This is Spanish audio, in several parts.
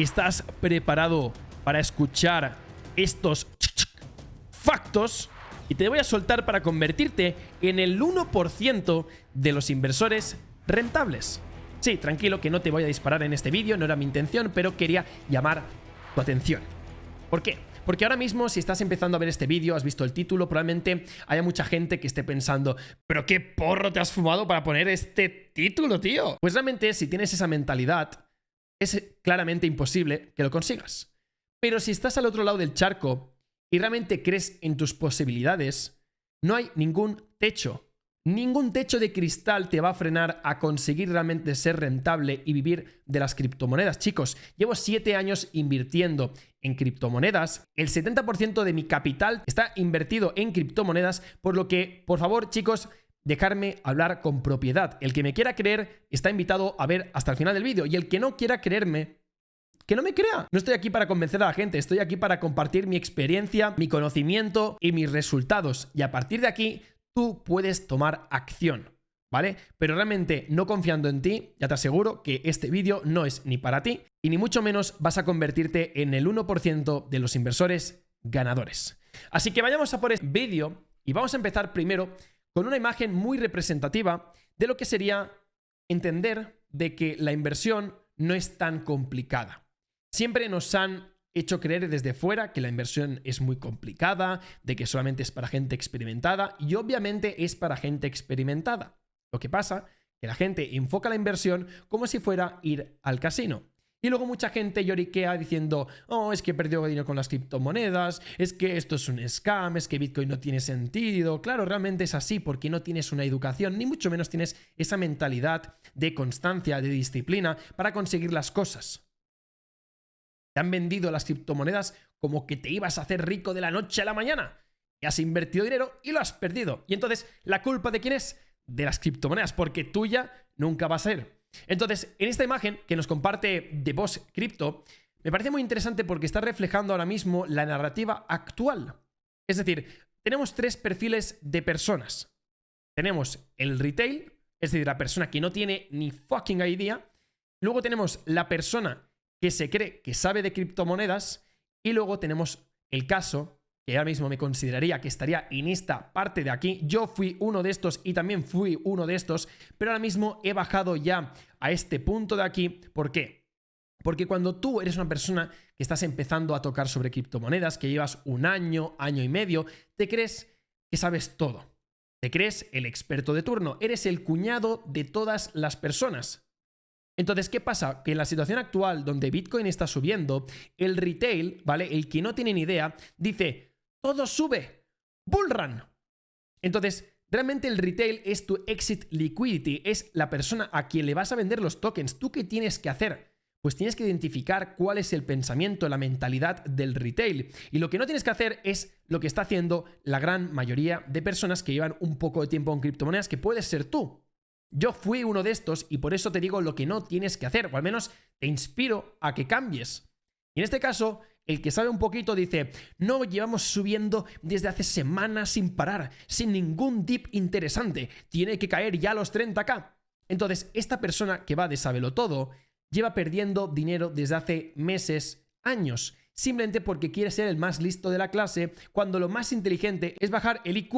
¿Estás preparado para escuchar estos factos? Y te voy a soltar para convertirte en el 1% de los inversores rentables. Sí, tranquilo que no te voy a disparar en este vídeo, no era mi intención, pero quería llamar tu atención. ¿Por qué? Porque ahora mismo, si estás empezando a ver este vídeo, has visto el título, probablemente haya mucha gente que esté pensando ¿pero qué porro te has fumado para poner este título, tío? Pues realmente, si tienes esa mentalidad, es claramente imposible que lo consigas. Pero si estás al otro lado del charco y realmente crees en tus posibilidades, no hay ningún techo. Ningún techo de cristal te va a frenar a conseguir realmente ser rentable y vivir de las criptomonedas. Chicos, llevo 7 años invirtiendo en criptomonedas. El 70% de mi capital está invertido en criptomonedas, por lo que, por favor, chicos, dejarme hablar con propiedad. El que me quiera creer está invitado a ver hasta el final del vídeo, y el que no quiera creerme, que no me crea. No estoy aquí para convencer a la gente, estoy aquí para compartir mi experiencia, mi conocimiento y mis resultados. Y a partir de aquí, tú puedes tomar acción, ¿vale? Pero realmente no confiando en ti, ya te aseguro que este vídeo no es ni para ti y ni mucho menos vas a convertirte en el 1% de los inversores ganadores. Así que vayamos a por este vídeo y vamos a empezar primero con una imagen muy representativa de lo que sería entender de que la inversión no es tan complicada. Siempre nos han hecho creer desde fuera que la inversión es muy complicada, de que solamente es para gente experimentada, y obviamente es para gente experimentada. Lo que pasa es que la gente enfoca la inversión como si fuera ir al casino. Y luego mucha gente lloriquea diciendo, oh, es que he perdido dinero con las criptomonedas, es que esto es un scam, es que Bitcoin no tiene sentido. Claro, realmente es así porque no tienes una educación, ni mucho menos tienes esa mentalidad de constancia, de disciplina para conseguir las cosas. Te han vendido las criptomonedas como que te ibas a hacer rico de la noche a la mañana. Y has invertido dinero y lo has perdido. Y entonces, ¿la culpa de quién es? De las criptomonedas, porque tuya nunca va a ser. Entonces, en esta imagen que nos comparte The Boss Crypto, me parece muy interesante porque está reflejando ahora mismo la narrativa actual. Es decir, tenemos 3 perfiles de personas. Tenemos el retail, es decir, la persona que no tiene ni fucking idea. Luego tenemos la persona que se cree que sabe de criptomonedas, y luego tenemos el caso que ahora mismo me consideraría que estaría en esta parte de aquí. Yo fui uno de estos y también fui uno de estos, pero ahora mismo he bajado ya a este punto de aquí. ¿Por qué? Porque cuando tú eres una persona que estás empezando a tocar sobre criptomonedas, que llevas un año, año y medio, te crees que sabes todo. Te crees el experto de turno, eres el cuñado de todas las personas. Entonces, ¿qué pasa? Que en la situación actual donde Bitcoin está subiendo, el retail, ¿vale? El que no tiene ni idea, dice, todo sube, bull run. Entonces, realmente el retail es tu exit liquidity, es la persona a quien le vas a vender los tokens. ¿Tú qué tienes que hacer? Pues tienes que identificar cuál es el pensamiento, la mentalidad del retail. Y lo que no tienes que hacer es lo que está haciendo la gran mayoría de personas que llevan un poco de tiempo en criptomonedas, que puedes ser tú. Yo fui uno de estos y por eso te digo lo que no tienes que hacer, o al menos te inspiro a que cambies. Y en este caso, el que sabe un poquito dice, no, llevamos subiendo desde hace semanas sin parar, sin ningún dip interesante, tiene que caer ya a los 30K. Entonces, esta persona que va de sabelotodo lleva perdiendo dinero desde hace meses, años, simplemente porque quiere ser el más listo de la clase, cuando lo más inteligente es bajar el IQ,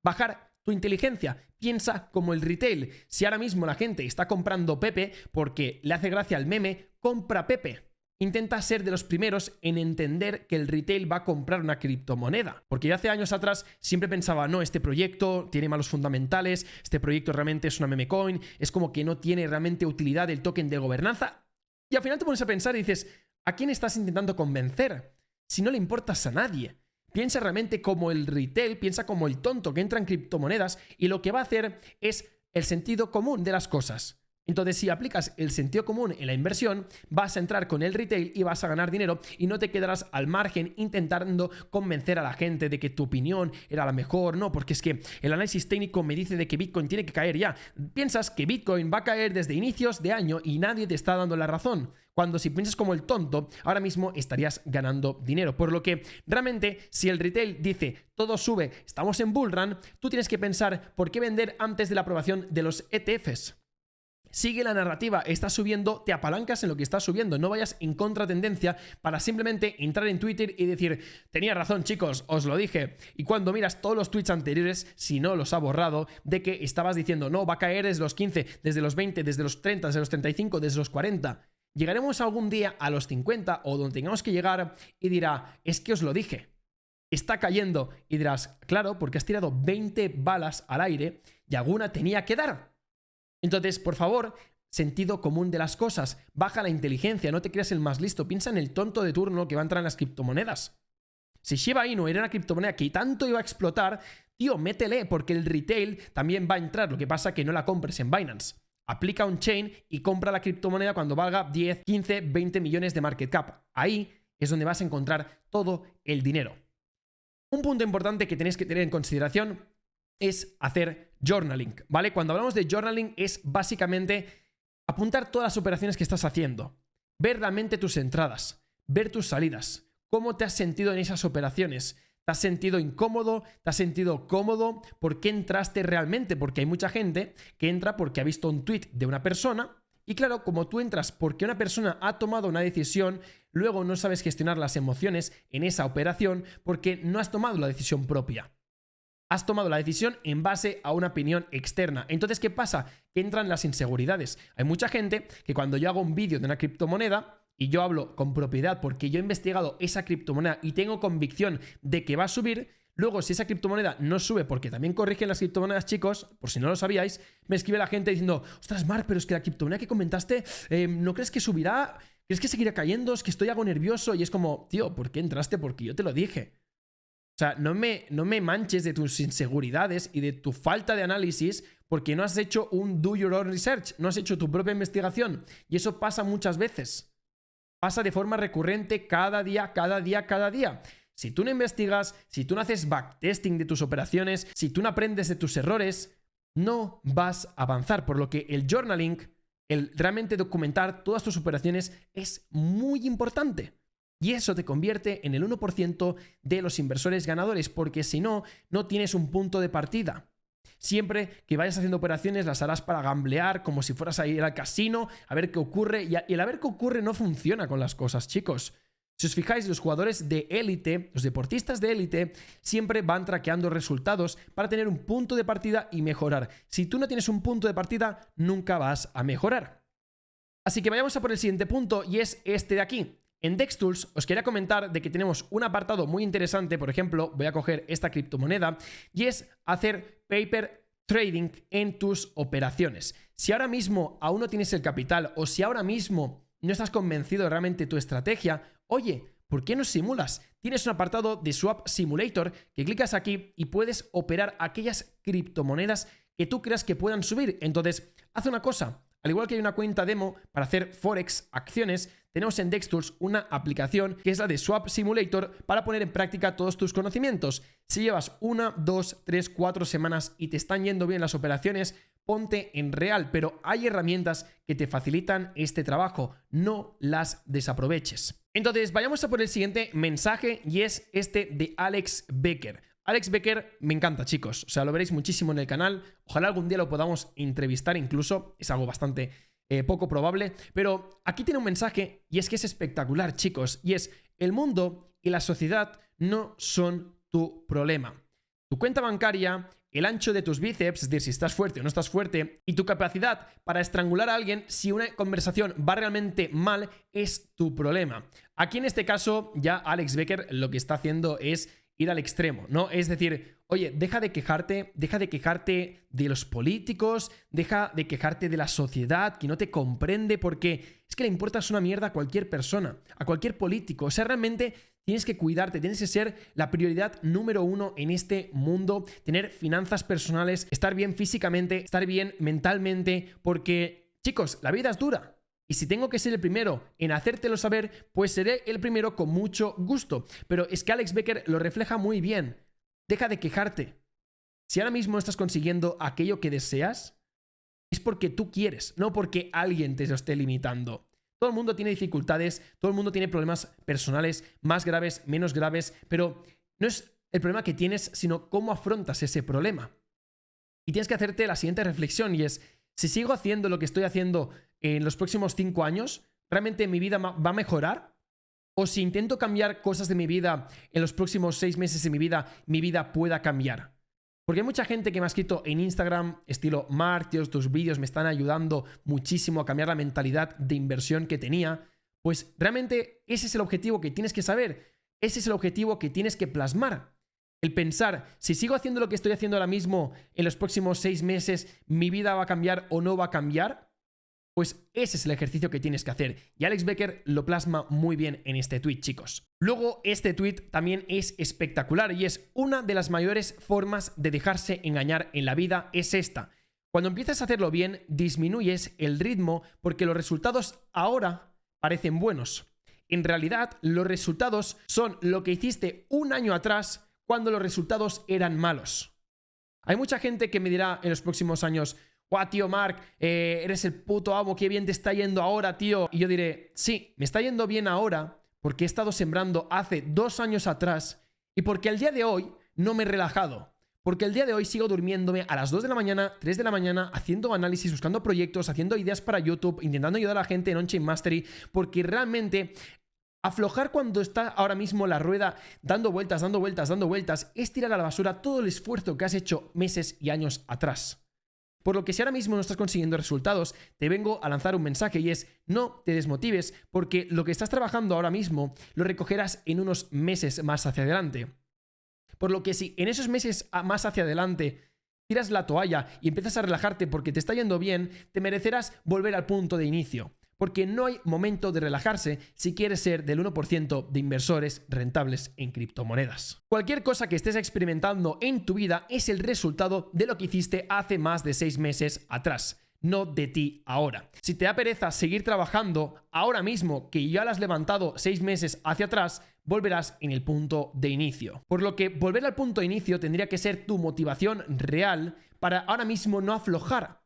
bajar tu inteligencia. Piensa como el retail. Si ahora mismo la gente está comprando Pepe porque le hace gracia al meme, compra Pepe. Intenta ser de los primeros en entender que el retail va a comprar una criptomoneda. Porque yo hace años atrás siempre pensaba, no, este proyecto tiene malos fundamentales, este proyecto realmente es una meme coin, es como que no tiene realmente utilidad el token de gobernanza. Y al final te pones a pensar y dices, ¿a quién estás intentando convencer? Si no le importas a nadie. Piensa realmente como el retail, piensa como el tonto que entra en criptomonedas y lo que va a hacer es el sentido común de las cosas. Entonces, si aplicas el sentido común en la inversión, vas a entrar con el retail y vas a ganar dinero y no te quedarás al margen intentando convencer a la gente de que tu opinión era la mejor. No, porque es que el análisis técnico me dice de que Bitcoin tiene que caer ya. Piensas que Bitcoin va a caer desde inicios de año y nadie te está dando la razón. Cuando si piensas como el tonto, ahora mismo estarías ganando dinero. Por lo que realmente, si el retail dice todo sube, estamos en bull run, tú tienes que pensar por qué vender antes de la aprobación de los ETFs. Sigue la narrativa, está subiendo, te apalancas en lo que está subiendo, no vayas en contratendencia para simplemente entrar en Twitter y decir, tenía razón chicos, os lo dije. Y cuando miras todos los tweets anteriores, si no los ha borrado, de que estabas diciendo, no, va a caer desde los 15, desde los 20, desde los 30, desde los 35, desde los 40. Llegaremos algún día a los 50 o donde tengamos que llegar y dirá, es que os lo dije. Está cayendo y dirás, claro, porque has tirado 20 balas al aire y alguna tenía que dar. Entonces, por favor, sentido común de las cosas. Baja la inteligencia, no te creas el más listo. Piensa en el tonto de turno que va a entrar en las criptomonedas. Si Shiba Inu era una criptomoneda que tanto iba a explotar, tío, métele, porque el retail también va a entrar. Lo que pasa es que no la compres en Binance. Aplica un chain y compra la criptomoneda cuando valga 10, 15, 20 millones de market cap. Ahí es donde vas a encontrar todo el dinero. Un punto importante que tenéis que tener en consideración es hacer journaling, ¿vale? Cuando hablamos de journaling es básicamente apuntar todas las operaciones que estás haciendo, ver realmente tus entradas, ver tus salidas, cómo te has sentido en esas operaciones. ¿Te has sentido incómodo? ¿Te has sentido cómodo? ¿Por qué entraste realmente? Porque hay mucha gente que entra porque ha visto un tweet de una persona y claro, como tú entras porque una persona ha tomado una decisión, luego no sabes gestionar las emociones en esa operación porque no has tomado la decisión propia. Has tomado la decisión en base a una opinión externa. Entonces, ¿qué pasa? Que entran las inseguridades. Hay mucha gente que cuando yo hago un vídeo de una criptomoneda y yo hablo con propiedad porque yo he investigado esa criptomoneda y tengo convicción de que va a subir, luego si esa criptomoneda no sube, porque también corrigen las criptomonedas, chicos, por si no lo sabíais, me escribe la gente diciendo, ostras, Marc, pero es que la criptomoneda que comentaste, ¿no crees que subirá? ¿Crees que seguirá cayendo? Es que estoy algo nervioso. Y es como, tío, ¿por qué entraste? Porque yo te lo dije. O sea, no me manches de tus inseguridades y de tu falta de análisis porque no has hecho un do your own research, no has hecho tu propia investigación. Y eso pasa muchas veces. Pasa de forma recurrente cada día, cada día, cada día. Si tú no investigas, si tú no haces backtesting de tus operaciones, si tú no aprendes de tus errores, no vas a avanzar. Por lo que el journaling, el realmente documentar todas tus operaciones es muy importante. Y eso te convierte en el 1% de los inversores ganadores, porque si no, no tienes un punto de partida. Siempre que vayas haciendo operaciones las harás para gamblear, como si fueras a ir al casino, a ver qué ocurre. Y el a ver qué ocurre no funciona con las cosas, chicos. Si os fijáis, los jugadores de élite, los deportistas de élite, siempre van traqueando resultados para tener un punto de partida y mejorar. Si tú no tienes un punto de partida, nunca vas a mejorar. Así que vayamos a por el siguiente punto y es este de aquí. En DexTools os quería comentar de que tenemos un apartado muy interesante, por ejemplo, voy a coger esta criptomoneda, y es hacer paper trading en tus operaciones. Si ahora mismo aún no tienes el capital o si ahora mismo no estás convencido de realmente tu estrategia, oye, ¿por qué no simulas? Tienes un apartado de Swap Simulator que clicas aquí y puedes operar aquellas criptomonedas que tú creas que puedan subir. Entonces, haz una cosa. Al igual que hay una cuenta demo para hacer Forex acciones, tenemos en DexTools una aplicación que es la de Swap Simulator para poner en práctica todos tus conocimientos. Si llevas 1, 2, 3, 4 semanas y te están yendo bien las operaciones, ponte en real, pero hay herramientas que te facilitan este trabajo, no las desaproveches. Entonces, vayamos a por el siguiente mensaje y es este de Alex Becker. Alex Becker me encanta, chicos, o sea, lo veréis muchísimo en el canal, ojalá algún día lo podamos entrevistar incluso, es algo bastante poco probable, pero aquí tiene un mensaje y es que es espectacular, chicos, y es: el mundo y la sociedad no son tu problema. Tu cuenta bancaria, el ancho de tus bíceps, es decir, si estás fuerte o no estás fuerte, y tu capacidad para estrangular a alguien si una conversación va realmente mal es tu problema. Aquí en este caso ya Alex Becker lo que está haciendo es ir al extremo, ¿no? Es decir, oye, deja de quejarte de los políticos, deja de quejarte de la sociedad que no te comprende, porque es que le importas una mierda a cualquier persona, a cualquier político. O sea, realmente tienes que cuidarte, tienes que ser la prioridad número 1 en este mundo, tener finanzas personales, estar bien físicamente, estar bien mentalmente, porque, chicos, la vida es dura. Y si tengo que ser el primero en hacértelo saber, pues seré el primero con mucho gusto. Pero es que Alex Becker lo refleja muy bien. Deja de quejarte. Si ahora mismo estás consiguiendo aquello que deseas, es porque tú quieres, no porque alguien te lo esté limitando. Todo el mundo tiene dificultades, todo el mundo tiene problemas personales, más graves, menos graves, pero no es el problema que tienes, sino cómo afrontas ese problema. Y tienes que hacerte la siguiente reflexión y es: Si sigo haciendo lo que estoy haciendo en los próximos 5 años, ¿realmente mi vida va a mejorar? O si intento cambiar cosas de mi vida en los próximos 6 meses de mi vida pueda cambiar. Porque hay mucha gente que me ha escrito en Instagram, estilo Mark, tío, tus vídeos me están ayudando muchísimo a cambiar la mentalidad de inversión que tenía. Pues realmente ese es el objetivo que tienes que saber. Ese es el objetivo que tienes que plasmar. El pensar, si sigo haciendo lo que estoy haciendo ahora mismo en los próximos 6 meses, ¿mi vida va a cambiar o no va a cambiar? Pues ese es el ejercicio que tienes que hacer. Y Alex Becker lo plasma muy bien en este tweet, chicos. Luego, este tweet también es espectacular y es una de las mayores formas de dejarse engañar en la vida es esta. Cuando empiezas a hacerlo bien, disminuyes el ritmo porque los resultados ahora parecen buenos. En realidad, los resultados son lo que hiciste un año atrás cuando los resultados eran malos. Hay mucha gente que me dirá en los próximos años: ¡guau, tío Mark! Eres el puto amo, qué bien te está yendo ahora, tío. Y yo diré: sí, me está yendo bien ahora porque he estado sembrando hace 2 años atrás y porque al día de hoy no me he relajado. Porque el día de hoy sigo durmiéndome a las 2 de la mañana, 3 de la mañana, haciendo análisis, buscando proyectos, haciendo ideas para YouTube, intentando ayudar a la gente en On-Chain Mastery, porque realmente aflojar cuando está ahora mismo la rueda dando vueltas, es tirar a la basura todo el esfuerzo que has hecho meses y años atrás. Por lo que si ahora mismo no estás consiguiendo resultados, te vengo a lanzar un mensaje y es: no te desmotives porque lo que estás trabajando ahora mismo lo recogerás en unos meses más hacia adelante. Por lo que si en esos meses más hacia adelante tiras la toalla y empiezas a relajarte porque te está yendo bien, te merecerás volver al punto de inicio. Porque no hay momento de relajarse si quieres ser del 1% de inversores rentables en criptomonedas. Cualquier cosa que estés experimentando en tu vida es el resultado de lo que hiciste hace más de 6 meses atrás, no de ti ahora. Si te da pereza seguir trabajando ahora mismo que ya lo has levantado 6 meses hacia atrás, volverás en el punto de inicio. Por lo que volver al punto de inicio tendría que ser tu motivación real para ahora mismo no aflojar.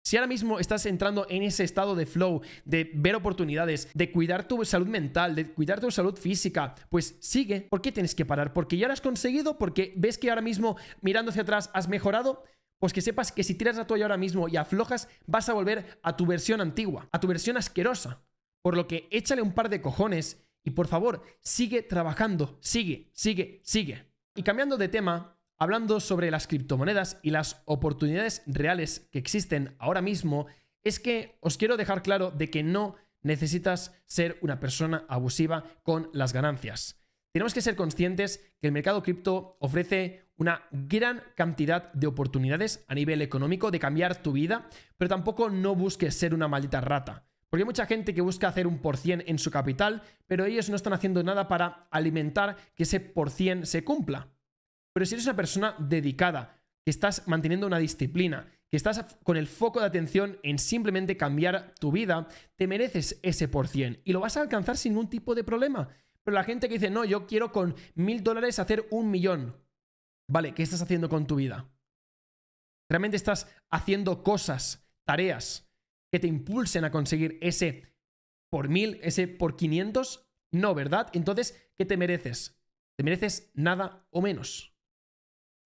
Si ahora mismo estás entrando en ese estado de flow, de ver oportunidades, de cuidar tu salud mental, de cuidar tu salud física, pues sigue. ¿Por qué tienes que parar? ¿Porque ya lo has conseguido? ¿Porque ves que ahora mismo mirando hacia atrás has mejorado? Pues que sepas que si tiras la toalla ahora mismo y aflojas, vas a volver a tu versión antigua, a tu versión asquerosa. Por lo que échale un par de cojones y por favor, sigue trabajando, sigue. Y cambiando de tema, hablando sobre las criptomonedas y las oportunidades reales que existen ahora mismo, es que os quiero dejar claro de que no necesitas ser una persona abusiva con las ganancias. Tenemos que ser conscientes que el mercado cripto ofrece una gran cantidad de oportunidades a nivel económico de cambiar tu vida, pero tampoco no busques ser una maldita rata. Porque hay mucha gente que busca hacer un % en su capital, pero ellos no están haciendo nada para alimentar que ese % se cumpla. Pero si eres una persona dedicada, que estás manteniendo una disciplina, que estás con el foco de atención en simplemente cambiar tu vida, te mereces ese % y lo vas a alcanzar sin ningún tipo de problema. Pero la gente que dice: no, yo quiero con $1000 hacer 1 millón. Vale, ¿qué estás haciendo con tu vida? ¿Realmente estás haciendo cosas, tareas que te impulsen a conseguir ese por 1000, ese por 500? No, ¿verdad? Entonces, ¿qué te mereces? Te mereces nada o menos.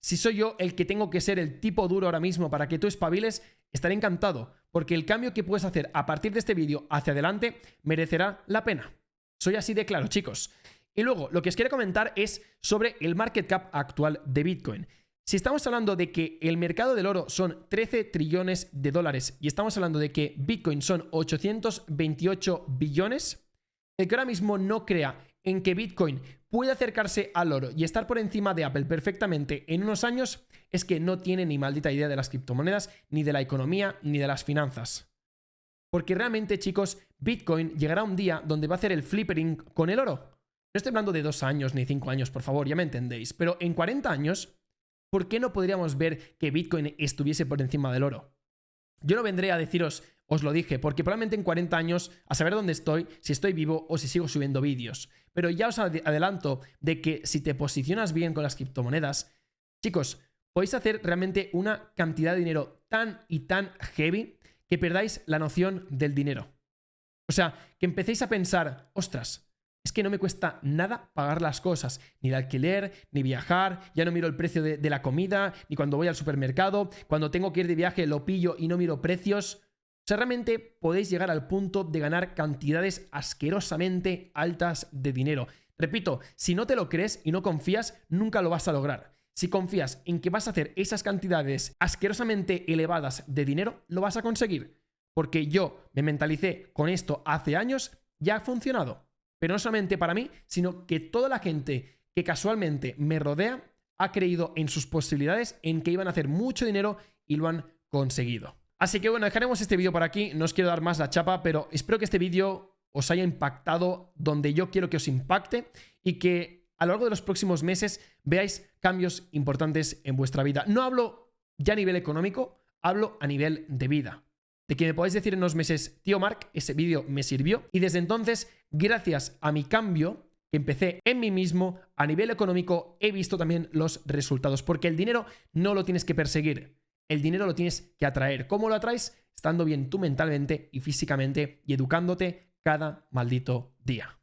Si soy yo el que tengo que ser el tipo duro ahora mismo para que tú espabiles, estaré encantado, porque el cambio que puedes hacer a partir de este vídeo hacia adelante merecerá la pena. Soy así de claro, chicos. Y luego, lo que os quiero comentar es sobre el market cap actual de Bitcoin. Si estamos hablando de que el mercado del oro son 13 trillones de dólares y estamos hablando de que Bitcoin son 828 billones, el que ahora mismo no crea en que Bitcoin puede acercarse al oro y estar por encima de Apple perfectamente en unos años, es que no tiene ni maldita idea de las criptomonedas, ni de la economía, ni de las finanzas. Porque realmente, chicos, Bitcoin llegará un día donde va a hacer el flippering con el oro. No estoy hablando de 2 años ni 5 años, por favor, ya me entendéis. Pero en 40 años, ¿por qué no podríamos ver que Bitcoin estuviese por encima del oro? Yo no vendré a deciros, os lo dije, porque probablemente en 40 años, a saber dónde estoy, si estoy vivo o si sigo subiendo vídeos. Pero ya os adelanto de que si te posicionas bien con las criptomonedas, chicos, podéis hacer realmente una cantidad de dinero tan y tan heavy que perdáis la noción del dinero. O sea, que empecéis a pensar: ostras, es que no me cuesta nada pagar las cosas, ni el alquiler, ni viajar, ya no miro el precio de la comida, ni cuando voy al supermercado, cuando tengo que ir de viaje lo pillo y no miro precios. O sea, realmente podéis llegar al punto de ganar cantidades asquerosamente altas de dinero. Repito, si no te lo crees y no confías, nunca lo vas a lograr. Si confías en que vas a hacer esas cantidades asquerosamente elevadas de dinero, lo vas a conseguir. Porque yo me mentalicé con esto hace años, ya ha funcionado. Pero no solamente para mí, sino que toda la gente que casualmente me rodea ha creído en sus posibilidades, en que iban a hacer mucho dinero y lo han conseguido. Así que bueno, dejaremos este vídeo por aquí. No os quiero dar más la chapa, pero espero que este vídeo os haya impactado donde yo quiero que os impacte y que a lo largo de los próximos meses veáis cambios importantes en vuestra vida. No hablo ya a nivel económico, hablo a nivel de vida. De que me podáis decir en unos meses, tío Marc, ese vídeo me sirvió. Y desde entonces, gracias a mi cambio que empecé en mí mismo, a nivel económico, he visto también los resultados. Porque el dinero no lo tienes que perseguir. El dinero lo tienes que atraer. ¿Cómo lo atraes? Estando bien tú mentalmente y físicamente y educándote cada maldito día.